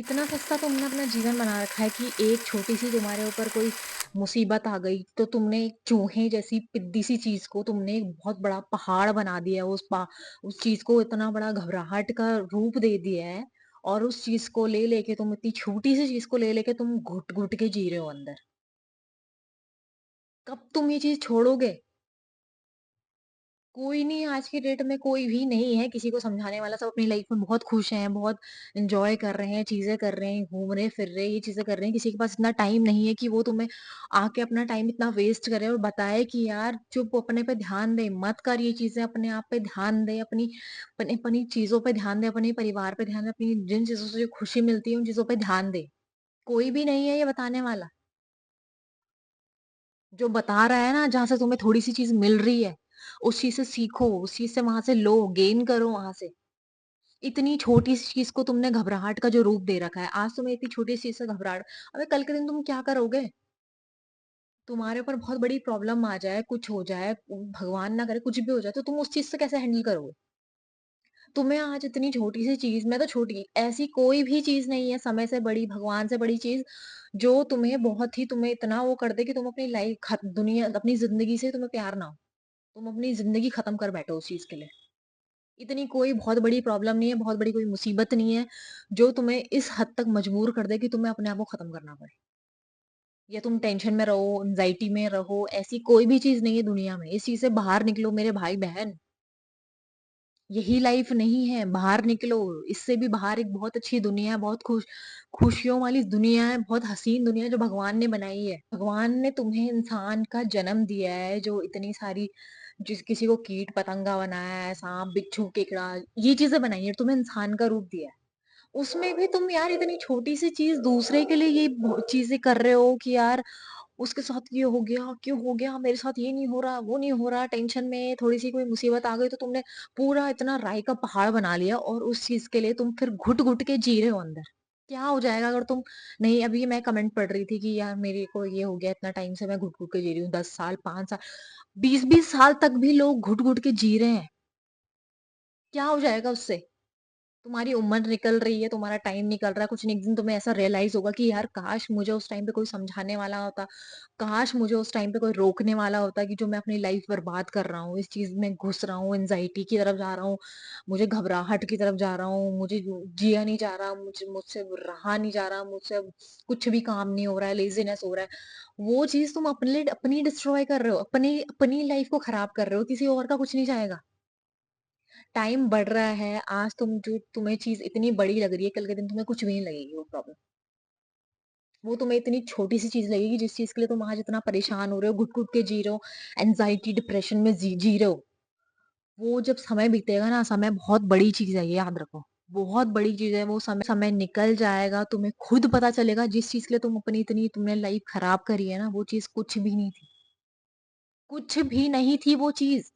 इतना सस्ता तुमने अपना जीवन बना रखा है कि एक छोटी-सी तुम्हारे ऊपर कोई मुसीबत आ गई, तो तुमने एक चूहे जैसी पिद्दी-सी चीज़ को तुमने एक बहुत बड़ा पहाड़ बना दिया है, उस चीज़ को इतना बड़ा घबराहट का रूप दे दिया है और उस चीज़ को ले लेके तुम इतनी छोटी-सी चीज़ को ले लेके तुम घुट-घुट के जी रहे हो अंदर। कब तुम ये चीज़ छोड़ोगे? कोई नहीं, आज की डेट में कोई भी नहीं है किसी को समझाने वाला, सब अपनी लाइफ में बहुत खुश हैं, बहुत एन्जॉय कर रहे हैं, चीज़ें कर रहे हैं, घूम रहे, फिर रहे, ये चीज़ें कर रहे हैं। किसी के पास इतना टाइम नहीं है कि वो तुम्हें आके अपना टाइम इतना वेस्ट करे और बताए कि यार चुप, अपने पे ध्यान दे, मत कर ये चीज़ें, अपने आप पे ध्यान दे, अपनी अपनी चीज़ों पे ध्यान दे, अपने परिवार पे ध्यान दे, अपनी जिन चीज़ों से खुशी मिलती है, उन चीज़ों पे ध्यान दे। कोई भी नहीं है ये बताने वाला। जो बता रहा है ना, जहाँ से तुम्हें थोड़ी-सी चीज़ मिल रही है, उस चीज़ से सीखो, उस चीज़ से वहाँ से लो, गेन करो वहाँ से। इतनी छोटी-सी चीज़ को तुमने घबराहट का जो रूप दे रखा है, आज तुम्हें इतनी छोटी-सी चीज़ से घबराहट, अबे कल के दिन तुम क्या करोगे? तुम्हारे ऊपर बहुत बड़ी प्रॉब्लम आ जाए, कुछ हो जाए, भगवान ना करे कुछ भी हो जाए, तो तुम उस चीज़ से कैसे हैंडल करोगे? तुम्हें आज इतनी छोटी-सी चीज़, मैं तो छोटी, ऐसी कोई भी चीज़ नहीं है समय से बड़ी, भगवान से बड़ी चीज़, जो तुम्हें बहुत ही तुम्हें इतना वो कर दे कि तुम अपनी लाइफ दुनिया अपनी ज़िंदगी से तुम्हें प्यार ना हो। तुम अपनी ज़िंदगी खत्म कर बैठो उस चीज़ के लिए। इतनी कोई बहुत बड़ी प्रॉब्लम नहीं है, बहुत बड़ी कोई मुसीबत नहीं है, जो तुम्हें इस हद तक मजबूर कर दे कि तुम्हें अपने आप को खत्म करना पड़े। या तुम टेंशन में रहो, एंग्ज़ायटी में रहो, ऐसी कोई भी चीज़ नहीं है दुनिया में। इस चीज़ से बाहर निकलो मेरे भाई-बहन। यही लाइफ नहीं है, बाहर निकलो। इससे भी बाहर एक बहुत अच्छी दुनिया है, बहुत खुशियों वाली दुनिया है, बहुत हसीन दुनिया है जो भगवान ने बनाई है। भगवान ने तुम्हें इंसान का जन्म दिया है, जो इतनी सारी जिस किसी को कीट-पतंगा बनाया है, साँप, बिच्छू, केकड़ा, ये चीज़ें बनाई है, तुम्हें इंसान का रूप दिया है। उसमें भी तुम यार इतनी छोटी-सी चीज़ दूसरे के लिए ये चीज़ें कर रहे हो कि यार उसके साथ ये हो गया, क्यों हो गया? मेरे साथ ये नहीं हो रहा, वो नहीं हो रहा, टेंशन में थोड़ी-सी कोई मुसीबत आ गई तो तुमने पूरा इतना राई का पहाड़ बना लिया और उस चीज़ के लिए तुम फिर घुट-घुट के जी रहे हो अंदर। क्या हो जाएगा अगर तुम नहीं, अभी मैं कमेंट पढ़ रही थी कि यार मेरे को ये हो गया, इतना टाइम से मैं घुट-घुट के जी रही हूँ, 10 साल, 5 साल, 20-20 साल तक भी लोग घुट-घुट के जी रहे हैं। क्या हो जाएगा उससे? तुम्हारी उम्र निकल रही है, तुम्हारा टाइम निकल रहा है, कुछ नहीं, एक दिन तुम्हें ऐसा रियलाइज़ होगा कि यार काश मुझे उस टाइम पे कोई समझाने वाला होता, काश मुझे उस टाइम पे कोई रोकने वाला होता कि जो मैं अपनी लाइफ़ बर्बाद कर रहा हूँ, इस चीज़ में घुस रहा हूँ, एंग्ज़ायटी की तरफ जा रहा हूँ, मुझे घबराहट की तरफ जा रहा हूँ, मुझे जिया नहीं जा रहा, मुझसे रहा नहीं जा रहा, मुझसे अब कुछ भी काम नहीं हो रहा है, लेज़ीनेस हो रहा है। वो चीज़ तुम अपने लिए अपनी डिस्ट्रॉय कर रहे हो, अपनी अपनी लाइफ़ को खराब कर रहे हो, किसी और का कुछ नहीं जाएगा। टाइम बढ़ रहा है, आज जो तुम्हें चीज़ इतनी बड़ी लग रही है, कल के दिन तुम्हें कुछ भी नहीं लगेगी वो प्रॉब्लम। वो तुम्हें इतनी छोटी-सी चीज़ लगेगी जिस चीज़ के लिए तुम आज इतना परेशान हो रहे हो, घुट-घुट के जी रहे हो, एंग्ज़ायटी, डिप्रेशन में जी जी रहे हो। वो जब समय बीतेगा ना, समय बहुत बड़ी चीज़ है, ये याद रखो। बहुत बड़ी चीज़ है, वो समय समय निकल जाएगा, तुम्हें खुद पता चलेगा जिस चीज़ के लिए तुम अपनी इतनी तुमने लाइफ़ खराब करी है ना, वो चीज़ कुछ भी नहीं थी। कुछ भी नहीं थी वो चीज़।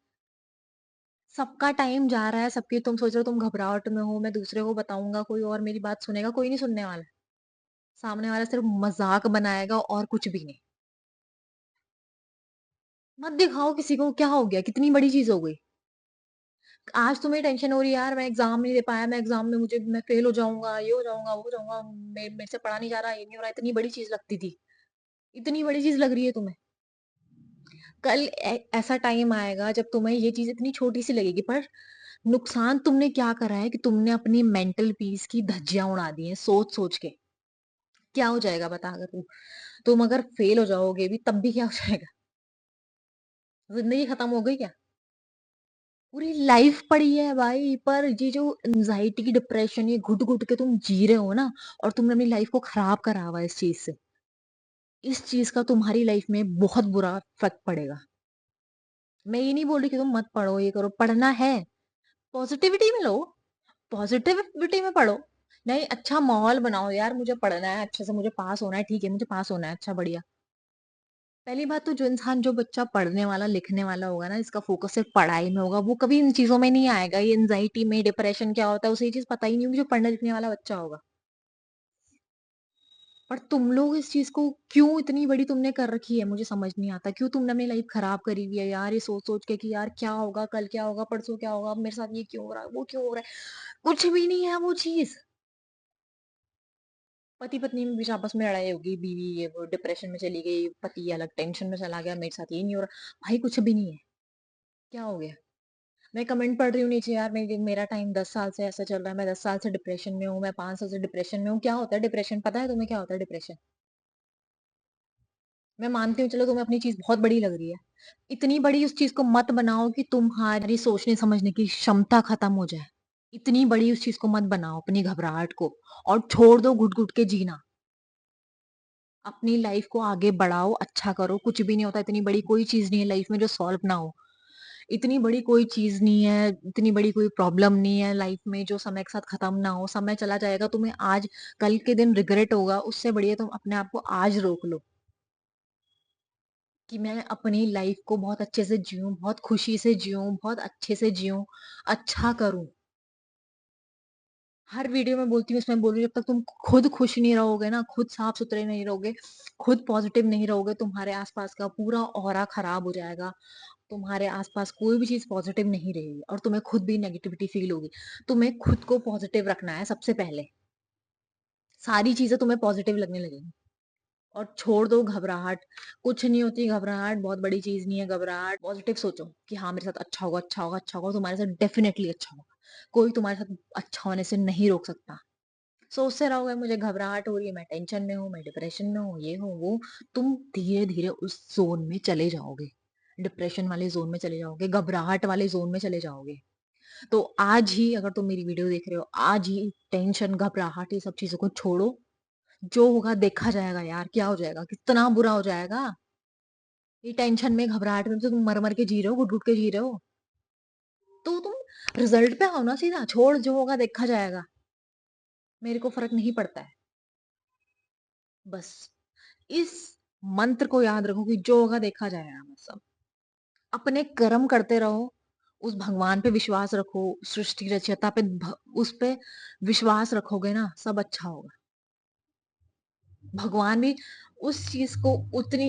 सबका टाइम जा रहा है, सबकी तुम सोच रहे हो तुम घबराहट में हो, मैं दूसरे को बताऊँगा, कोई और मेरी बात सुनेगा, कोई नहीं सुनने वाला। सामने वाला सिर्फ़ मज़ाक बनाएगा और कुछ भी नहीं। मत दिखाओ किसी को, क्या हो गया? कितनी बड़ी चीज़ हो गई? आज तुम्हें टेंशन हो रही है, यार मैं एग्ज़ाम नहीं दे पाया, मैं एग्ज़ाम में मैं फ़ेल हो जाऊँगा, ये हो जाऊँगा, वो हो जाऊँगा, मेरे से पढ़ा नहीं जा रहा, ये नहीं हो रहा, इतनी बड़ी चीज़ लगती थी। इतनी बड़ी चीज़ लग रही है तुम्हें। कल ऐसा टाइम आएगा जब तुम्हें ये चीज़ इतनी छोटी-सी लगेगी, पर नुकसान तुमने क्या करा है कि तुमने अपनी मेंटल पीस की धज्जियाँ उड़ा दी हैं सोच-सोच के। क्या हो जाएगा बता, अगर तुम अगर फेल हो जाओगे भी तब भी क्या हो जाएगा? ज़िंदगी खत्म हो गई क्या? पूरी लाइफ पड़ी है भाई, पर ये जो एंग्ज़ायटी, डिप्रेशन, ये घुट-घुट के तुम जी रहे हो ना और तुमने अपनी लाइफ को खराब करा हुआ है इस चीज़ से। इस चीज़ का तुम्हारी लाइफ में बहुत बुरा इफ़ेक्ट पड़ेगा। मैं ये नहीं बोल रही कि तुम मत पढ़ो, ये करो, पढ़ना है, पॉज़िटिविटी में लो, पॉज़िटिविटी में पढ़ो। नहीं, अच्छा माहौल बनाओ, यार मुझे पढ़ना है, अच्छे से मुझे पास होना है, ठीक है, मुझे पास होना है, अच्छा बढ़िया। पहली बात तो जो बच्चा पढ़ने वाला, लिखने वाला होगा ना, इसका फ़ोकस सिर्फ़ पढ़ाई में होगा, वो कभी इन चीज़ों में नहीं आएगा। ये एंग्ज़ायटी में, डिप्रेशन क्या होता है, उसे ये चीज़ पता ही नहीं होगी, जो पढ़ने-लिखने वाला बच्चा होगा। पर तुम लोग इस चीज़ को क्यों इतनी बड़ी तुमने कर रखी है, मुझे समझ नहीं आता। क्यों तुमने अपनी लाइफ़ खराब करी हुई है यार, ये सोच-सोच के कि यार क्या होगा, कल क्या होगा, परसों क्या होगा, अब मेरे साथ ये क्यों हो रहा है, वो क्यों हो रहा है। कुछ भी नहीं है वो चीज़। पति-पत्नी में बीच आपस में लड़ाई होगी, बीवी ये वो डिप्रेशन में चली गई, पति अलग टेंशन में चला गया, मेरे साथ ये नहीं हो रहा। भाई कुछ भी नहीं है, क्या हो गया? मैं कमेंट पढ़ रही हूँ नीचे यार मेरा टाइम 10 साल से ऐसा चल रहा है, मैं 10 साल से डिप्रेशन में हूँ, मैं 5 साल से डिप्रेशन में हूँ। क्या होता है डिप्रेशन? पता है तुम्हें क्या होता है डिप्रेशन? मैं मानती हूँ चलो तुम्हें अपनी चीज़ बहुत बड़ी लग रही है। इतनी बड़ी उस चीज़ को मत बनाओ कि तुम्हारी सोचने समझने की क्षमता खत्म हो जाए। इतनी बड़ी उस चीज़ को मत बनाओ अपनी घबराहट को और छोड़ दो घुट-घुट के जीना। अपनी लाइफ़ को आगे बढ़ाओ, अच्छा करो, कुछ भी नहीं होता, इतनी बड़ी कोई चीज़ नहीं है लाइफ़ में जो सॉल्व ना हो। इतनी बड़ी कोई चीज़ नहीं है, इतनी बड़ी कोई प्रॉब्लम नहीं है लाइफ़ में जो समय के साथ खत्म ना हो। समय चला जाएगा, तुम्हें आज कल के दिन रिग्रेट होगा, उससे बढ़िया तुम अपने आप को आज रोक लो। कि मैं अपनी लाइफ को बहुत अच्छे से जिऊँ, बहुत खुशी से जिऊँ, बहुत अच्छे से जिऊँ, अच्छा करूँ। हर वीडियो में बोलती हूँ, इसमें बोल रही हूँ, जब तक तुम खुद खुश नहीं रहोगे ना, खुद साफ-सुथरे नहीं रहोगे, खुद पॉज़िटिव नहीं रहोगे, तुम्हारे आस-पास का पूरा ऑरा खराब हो जाएगा। तुम्हारे आस-पास कोई भी चीज़ पॉज़िटिव नहीं रहेगी और तुम्हें खुद भी नेगेटिविटी फ़ील होगी। तुम्हें खुद को पॉज़िटिव रखना है सबसे पहले। सारी चीज़ें तुम्हें पॉज़िटिव लगने लगेंगी। और छोड़ दो घबराहट, कुछ नहीं होती घबराहट, बहुत बड़ी चीज़ नहीं है घबराहट, पॉज़िटिव सोचो कि हाँ, मेरे साथ अच्छा होगा, अच्छा होगा, अच्छा होगा, तुम्हारे साथ डेफ़िनेटली अच्छा होगा। कोई तुम्हारे साथ अच्छा होने से नहीं रोक सकता। सोचते रहोगे मुझे घबराहट हो रही है, मैं टेंशन में हूँ, मैं डिप्रेशन में हूँ, ये हूँ, वो, तुम धीरे-धीरे उस ज़ोन में चले जाओगे। डिप्रेशन वाले ज़ोन में चले जाओगे, घबराहट वाले ज़ोन में चले जाओगे। तो आज ही अगर तुम मेरी वीडियो देख रहे हो, आज ही टेंशन, घबराहट ये सब चीज़ों को छोड़ो। जो होगा देखा जाएगा यार, क्या हो जाएगा, कितना बुरा हो जाएगा। ये टेंशन में, घबराहट में तो तुम मर-मर के जी रहे हो, घुट-घुट के जी रहे हो। तो तुम रिजल्ट पे आओ ना सीधा, छोड़ जो होगा देखा जाएगा। मेरे को फ़र्क नहीं पड़ता है। बस इस मंत्र को याद रखो कि जो होगा देखा जाएगा बस अब। अपने कर्म करते रहो, उस भगवान पे विश्वास रखो, सृष्टि रचयिता पे उस पे विश्वास रखोगे ना, सब अच्छा होगा। भगवान भी उस चीज़ को उतनी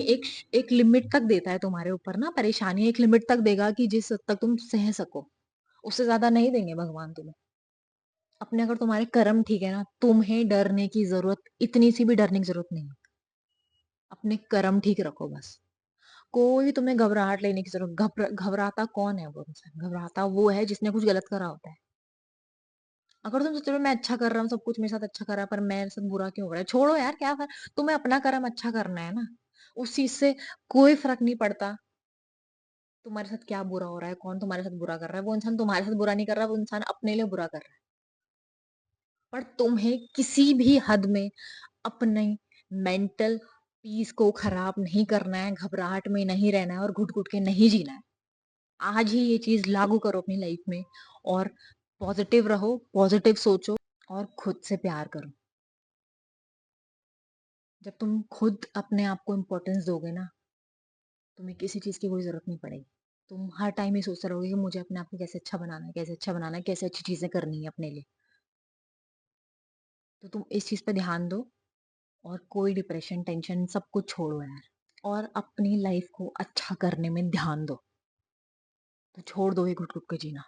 एक लिमिट तक देता है तुम्हारे ऊपर ना, परेशानी एक लिमिट तक देगा कि जिस हद तक तुम सह सको। उससे ज़्यादा नहीं देंगे भगवान तुम्हें। अपने अगर तुम्हारे कर्म ठीक है ना, तुम्हें डरने की ज़रूरत इतनी सी भी डरने की ज़रूरत नहीं है। अपने कर्म ठीक रखो बस। कोई तुम्हें घबराहट लेने की ज़रूरत घबराता कौन है वो इंसान? घबराता वो है जिसने कुछ गलत करा होता है। अगर तुम सोच रहे हो मैं अच्छा कर रहा हूँ, सब कुछ मेरे साथ अच्छा कर रहा है, पर मेरे साथ बुरा क्यों हो रहा है? छोड़ो यार क्या तुम्हें अपना कर्म अच्छा करना है ना। उस चीज़ से कोई फ़र्क नहीं पड़ता, तुम्हारे साथ क्या बुरा हो रहा है, कौन तुम्हारे साथ बुरा कर रहा है। वो इंसान तुम्हारे साथ बुरा नहीं कर रहा, वो इंसान अपने लिए बुरा कर रहा है। पर तुम्हें किसी भी हद में अपने मेंटल पीस को खराब नहीं करना है, घबराहट में नहीं रहना है और घुट-घुट के नहीं जीना है। आज ही ये चीज़ लागू करो अपनी लाइफ में और पॉज़िटिव रहो, पॉज़िटिव सोचो और खुद से प्यार करो। जब तुम खुद अपने आप को इम्पोर्टेंस दोगे ना, तुम्हें किसी चीज़ की कोई ज़रूरत नहीं पड़ेगी। तुम हर टाइम ये सोचते रहोगे कि मुझे अपने आप को कैसे अच्छा बनाना है, कैसे अच्छा बनाना है, कैसे अच्छी चीज़ें करनी है अपने लिए। तो तुम इस चीज़ पे ध्यान दो और कोई डिप्रेशन, टेंशन सब कुछ छोड़ो यार और अपनी लाइफ को अच्छा करने में ध्यान दो। तो छोड़ दो ये घुट-घुट के जीना।